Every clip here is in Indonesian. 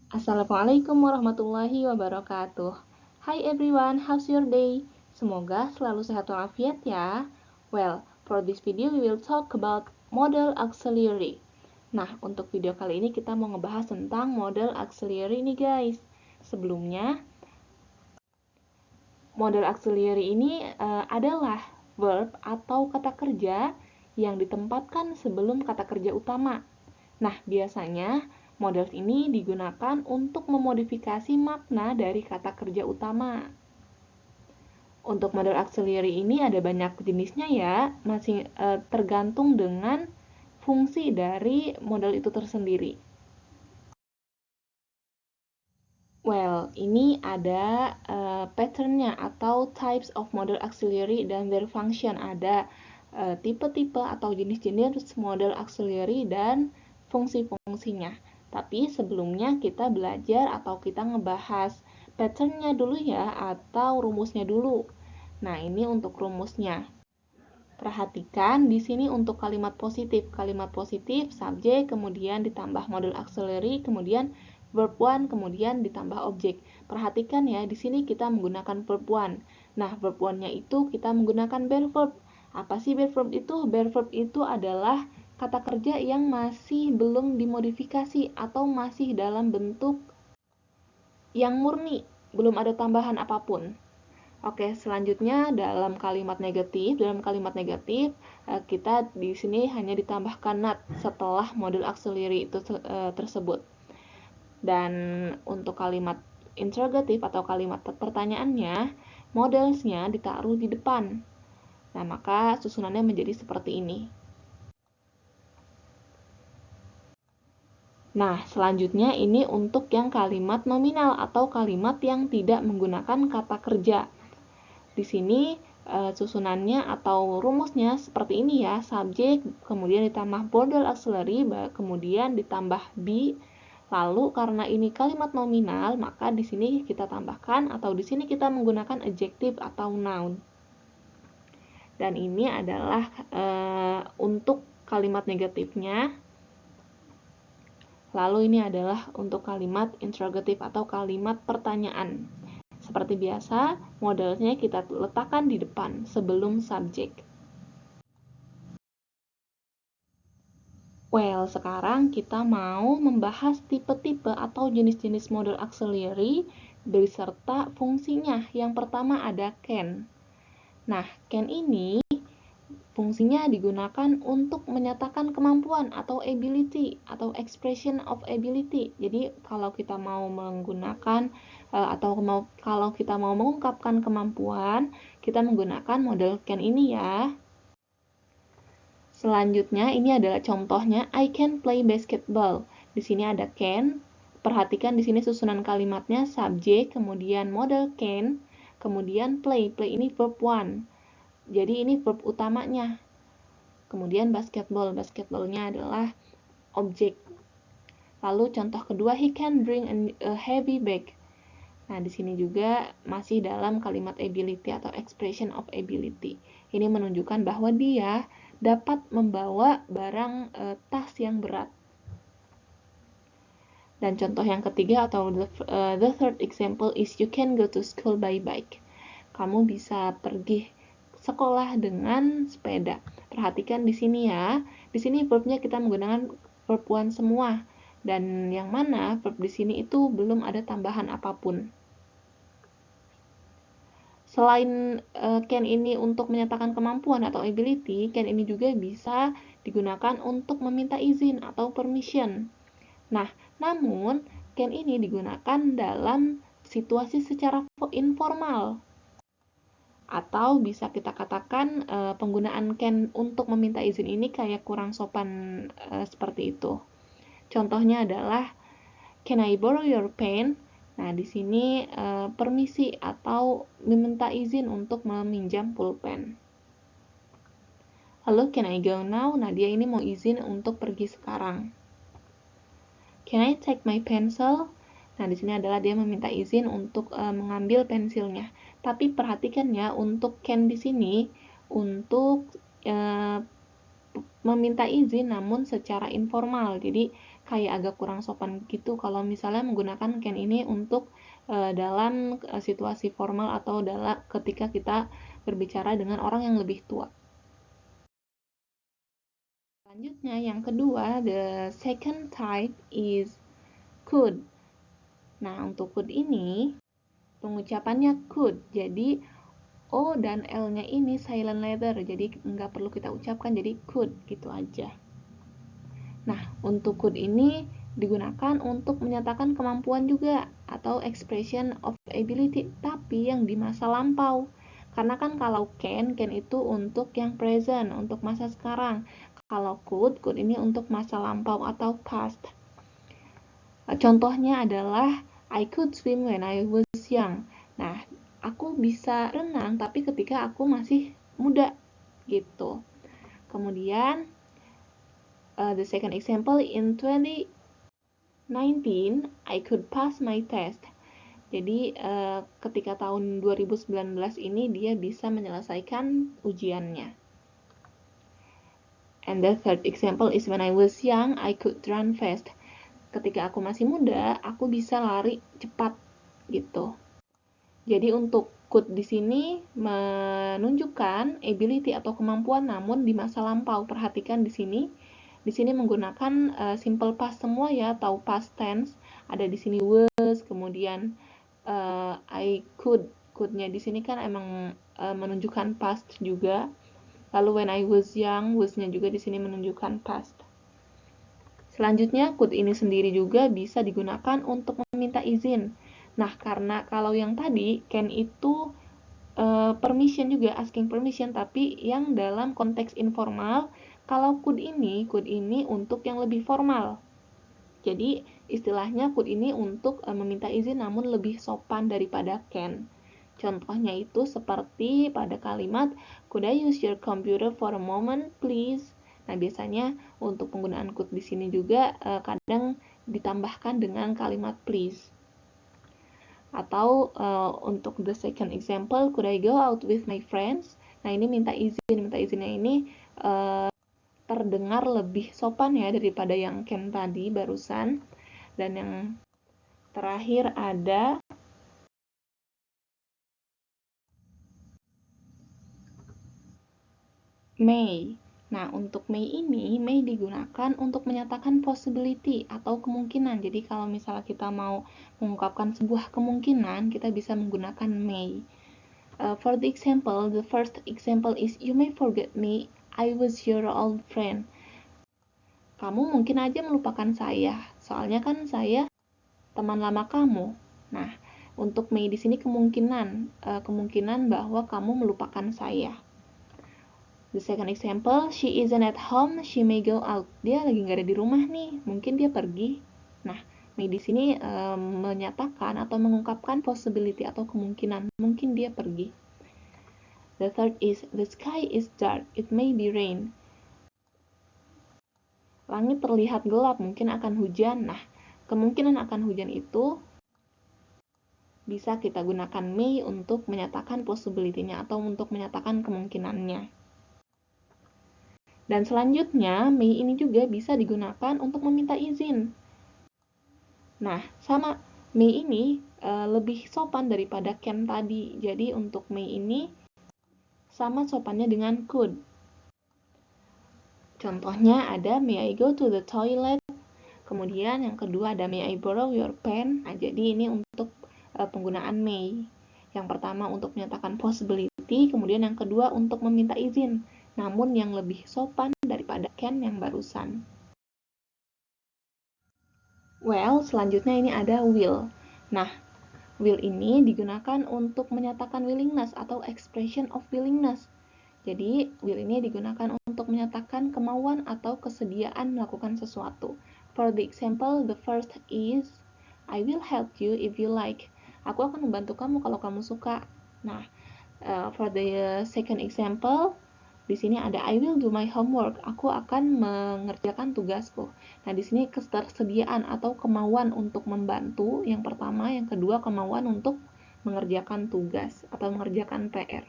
Assalamualaikum warahmatullahi wabarakatuh. Hi everyone, how's your day? Semoga selalu sehat walafiat ya. Well, for this video we will talk about model auxiliary. Nah, untuk video kali ini kita mau ngebahas tentang model auxiliary nih guys. Sebelumnya, model auxiliary ini adalah verb atau kata kerja yang ditempatkan sebelum kata kerja utama. Nah, biasanya model ini digunakan untuk memodifikasi makna dari kata kerja utama. Untuk model auxiliary ini ada banyak jenisnya ya, masih tergantung dengan fungsi dari model itu tersendiri. Well, ini ada patternnya atau types of model auxiliary dan their function. Ada tipe-tipe atau jenis-jenis model auxiliary dan fungsi-fungsinya. Tapi sebelumnya kita belajar atau kita ngebahas patternnya dulu ya, atau rumusnya dulu. Nah, ini untuk rumusnya. Perhatikan di sini untuk kalimat positif. Kalimat positif, subjek, kemudian ditambah model auxiliary, kemudian verb one, kemudian ditambah objek. Perhatikan ya, di sini kita menggunakan verb one. Nah, verb one-nya itu kita menggunakan bare verb. Apa sih bare verb itu? Bare verb itu adalah kata kerja yang masih belum dimodifikasi atau masih dalam bentuk yang murni, belum ada tambahan apapun. Oke, selanjutnya dalam kalimat negatif, kita di sini hanya ditambahkan not setelah model auxiliary itu tersebut. Dan untuk kalimat interrogatif atau kalimat pertanyaannya, modelsnya ditaruh di depan. Nah, maka susunannya menjadi seperti ini. Nah, selanjutnya ini untuk yang kalimat nominal atau kalimat yang tidak menggunakan kata kerja. Di sini susunannya atau rumusnya seperti ini ya, subjek, kemudian ditambah model auxiliary, kemudian ditambah be. Lalu karena ini kalimat nominal, maka di sini kita tambahkan atau di sini kita menggunakan adjective atau noun. Dan ini adalah untuk kalimat negatifnya. Lalu ini adalah untuk kalimat interrogatif atau kalimat pertanyaan. Seperti biasa, modelnya kita letakkan di depan sebelum subjek. Well, sekarang kita mau membahas tipe-tipe atau jenis-jenis model auxiliary beserta fungsinya. Yang pertama ada can. Nah, can ini fungsinya digunakan untuk menyatakan kemampuan atau ability atau expression of ability. Jadi kalau kita mau menggunakan kalau kita mau mengungkapkan kemampuan, kita menggunakan model can ini ya. Selanjutnya ini adalah contohnya I can play basketball. Di sini ada can. Perhatikan di sini susunan kalimatnya subjek, kemudian model can, kemudian play. Play ini verb one. Jadi ini verb utamanya. Kemudian basketball. Basketballnya adalah objek. Lalu contoh kedua, he can bring a heavy bag. Nah, di sini juga masih dalam kalimat ability atau expression of ability. Ini menunjukkan bahwa dia dapat membawa barang tas yang berat. Dan contoh yang ketiga atau the third example is you can go to school by bike. Kamu bisa pergi sekolah dengan sepeda. Perhatikan di sini ya. Di sini verbnya kita menggunakan verb one semua. Dan yang mana verb di sini itu belum ada tambahan apapun. Selain can ini untuk menyatakan kemampuan atau ability, can ini juga bisa digunakan untuk meminta izin atau permission. Nah, namun can ini digunakan dalam situasi secara informal. Atau bisa kita katakan penggunaan can untuk meminta izin ini kayak kurang sopan seperti itu. Contohnya adalah, can I borrow your pen? Nah, di sini permisi atau meminta izin untuk meminjam pulpen. Lalu, can I go now? Nah, dia ini mau izin untuk pergi sekarang. Can I take my pencil? Nah, di sini adalah dia meminta izin untuk mengambil pensilnya. Tapi perhatikan ya, untuk can di sini untuk meminta izin namun secara informal. Jadi kayak agak kurang sopan gitu kalau misalnya menggunakan can ini untuk dalam situasi formal atau ketika kita berbicara dengan orang yang lebih tua. Selanjutnya yang kedua, the second type is could. Nah, untuk could ini pengucapannya could. Jadi O dan L-nya ini silent letter, jadi nggak perlu kita ucapkan, jadi could gitu aja. Nah, untuk could ini digunakan untuk menyatakan kemampuan juga atau expression of ability, tapi yang di masa lampau. Karena kan kalau can itu untuk yang present, untuk masa sekarang. Kalau could ini untuk masa lampau atau past. Contohnya adalah I could swim when I was young. Nah, aku bisa renang tapi ketika aku masih muda gitu. Kemudian the second example, in 2019 I could pass my test. Jadi ketika tahun 2019 ini dia bisa menyelesaikan ujiannya. And the third example is when I was young I could run fast. Ketika aku masih muda, aku bisa lari cepat gitu. Jadi untuk could di sini menunjukkan ability atau kemampuan namun di masa lampau. Perhatikan di sini. Di sini menggunakan simple past semua ya atau past tense. Ada di sini was, kemudian I could. Could-nya di sini kan emang menunjukkan past juga. Lalu when I was young, was-nya juga di sini menunjukkan past. Selanjutnya, could ini sendiri juga bisa digunakan untuk meminta izin. Nah, karena kalau yang tadi, can itu permission juga, asking permission, tapi yang dalam konteks informal. Kalau could ini untuk yang lebih formal. Jadi, istilahnya could ini untuk meminta izin namun lebih sopan daripada can. Contohnya itu seperti pada kalimat, could I use your computer for a moment, please? Nah, biasanya untuk penggunaan could di sini juga kadang ditambahkan dengan kalimat please. Atau untuk the second example, could I go out with my friends? Nah, ini minta izin. Minta izinnya ini terdengar lebih sopan ya daripada yang can tadi barusan. Dan yang terakhir ada may. Nah, untuk may ini, may digunakan untuk menyatakan possibility atau kemungkinan. Jadi, kalau misalnya kita mau mengungkapkan sebuah kemungkinan, kita bisa menggunakan may. For the example, the first example is, you may forget me, I was your old friend. Kamu mungkin aja melupakan saya, soalnya kan saya teman lama kamu. Nah, untuk may di sini kemungkinan bahwa kamu melupakan saya. The second example, she isn't at home, she may go out. Dia lagi nggak ada di rumah nih, mungkin dia pergi. Nah, may di sini menyatakan atau mengungkapkan possibility atau kemungkinan, mungkin dia pergi. The third is, the sky is dark, it may be rain. Langit terlihat gelap, mungkin akan hujan. Nah, kemungkinan akan hujan itu bisa kita gunakan may untuk menyatakan possibility-nya atau untuk menyatakan kemungkinannya. Dan selanjutnya, may ini juga bisa digunakan untuk meminta izin. Nah, sama may ini lebih sopan daripada can tadi. Jadi untuk may ini sama sopannya dengan could. Contohnya ada may I go to the toilet. Kemudian yang kedua ada may I borrow your pen. Nah, jadi ini untuk penggunaan may. Yang pertama untuk menyatakan possibility, kemudian yang kedua untuk meminta izin. Namun yang lebih sopan daripada can yang barusan. Well, selanjutnya ini ada will. Nah, will ini digunakan untuk menyatakan willingness atau expression of willingness. Jadi, will ini digunakan untuk menyatakan kemauan atau kesediaan melakukan sesuatu. For the example, the first is, I will help you if you like. Aku akan membantu kamu kalau kamu suka. Nah, for the second example, di sini ada I will do my homework. Aku akan mengerjakan tugasku. Nah, di sini ketersediaan atau kemauan untuk membantu yang pertama, yang kedua kemauan untuk mengerjakan tugas atau mengerjakan PR.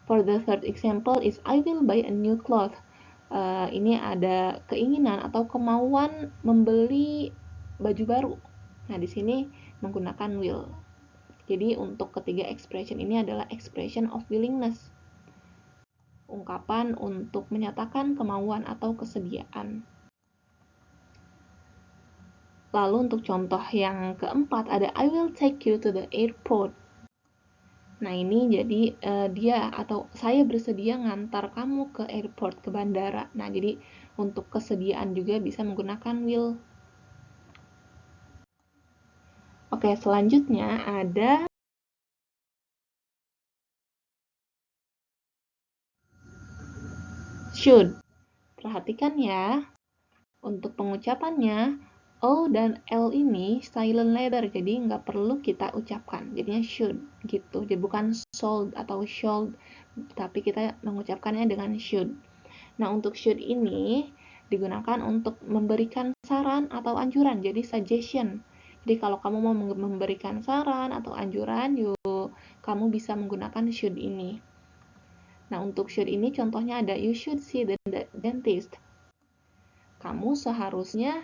For the third example is I will buy a new cloth. ini ada keinginan atau kemauan membeli baju baru. Nah, di sini menggunakan will. Jadi untuk ketiga expression ini adalah expression of willingness. Ungkapan untuk menyatakan kemauan atau kesediaan. Lalu untuk contoh yang keempat ada I will take you to the airport. Nah, ini jadi dia atau saya bersedia ngantar kamu ke airport, ke bandara. Nah, jadi untuk kesediaan juga bisa menggunakan will. Oke, selanjutnya ada should. Perhatikan ya, untuk pengucapannya O dan L ini silent letter, jadi nggak perlu kita ucapkan. Jadinya should gitu. Jadi bukan should atau should, tapi kita mengucapkannya dengan should. Nah, untuk should ini digunakan untuk memberikan saran atau anjuran, jadi suggestion. Jadi kalau kamu mau memberikan saran atau anjuran, yuk kamu bisa menggunakan should ini. Nah, untuk should ini contohnya ada you should see the dentist. Kamu seharusnya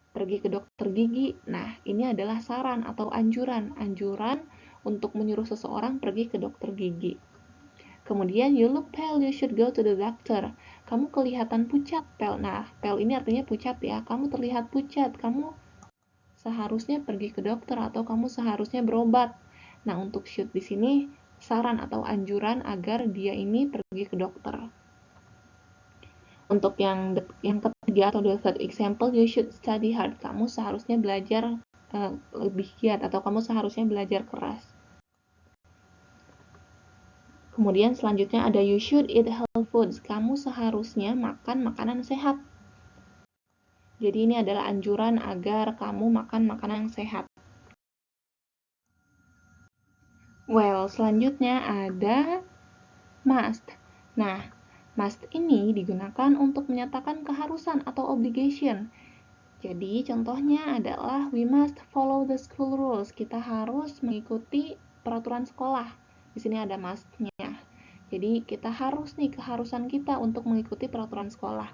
pergi ke dokter gigi. Nah, ini adalah saran atau anjuran untuk menyuruh seseorang pergi ke dokter gigi. Kemudian you look pale, you should go to the doctor. Kamu kelihatan pucat, pale. Nah, pale ini artinya pucat ya. Kamu terlihat pucat, kamu seharusnya pergi ke dokter atau kamu seharusnya berobat. Nah, untuk should di sini saran atau anjuran agar dia ini pergi ke dokter. Untuk yang ketiga atau the third example, you should study hard. Kamu seharusnya belajar lebih giat atau kamu seharusnya belajar keras. Kemudian selanjutnya ada you should eat healthy foods. Kamu seharusnya makan makanan sehat. Jadi ini adalah anjuran agar kamu makan makanan sehat. Well, selanjutnya ada must. Nah, must ini digunakan untuk menyatakan keharusan atau obligation. Jadi contohnya adalah we must follow the school rules. Kita harus mengikuti peraturan sekolah. Di sini ada must-nya. Jadi kita harus nih, keharusan kita untuk mengikuti peraturan sekolah.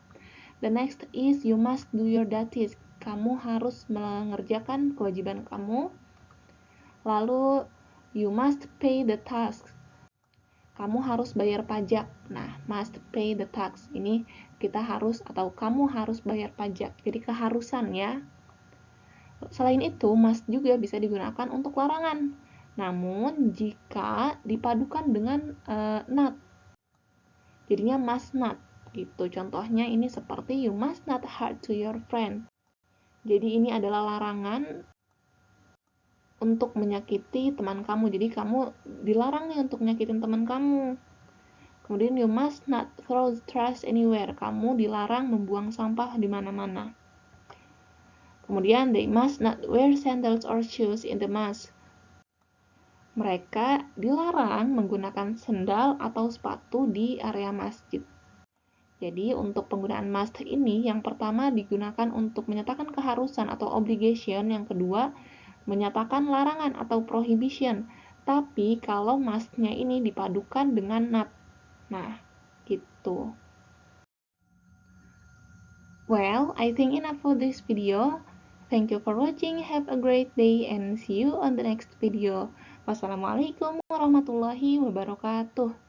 The next is you must do your duties. Kamu harus mengerjakan kewajiban kamu. Lalu you must pay the tax. Kamu harus bayar pajak. Nah, must pay the tax. Ini kita harus atau kamu harus bayar pajak. Jadi keharusan ya. Selain itu, must juga bisa digunakan untuk larangan. Namun, jika dipadukan dengan not. Jadinya must not. Gitu. Contohnya ini seperti you must not hurt to your friend. Jadi ini adalah larangan untuk menyakiti teman kamu. Jadi kamu dilarang nih untuk nyakitin teman kamu. Kemudian you must not throw trash anywhere. Kamu dilarang membuang sampah di mana-mana. Kemudian they must not wear sandals or shoes in the mosque. Mereka dilarang menggunakan sendal atau sepatu di area masjid. Jadi untuk penggunaan must ini yang pertama digunakan untuk menyatakan keharusan atau obligation, yang kedua menyatakan larangan atau prohibition. Tapi kalau must-nya ini dipadukan dengan not. Nah, gitu. Well, I think enough for this video. Thank you for watching. Have a great day and see you on the next video. Wassalamualaikum warahmatullahi wabarakatuh.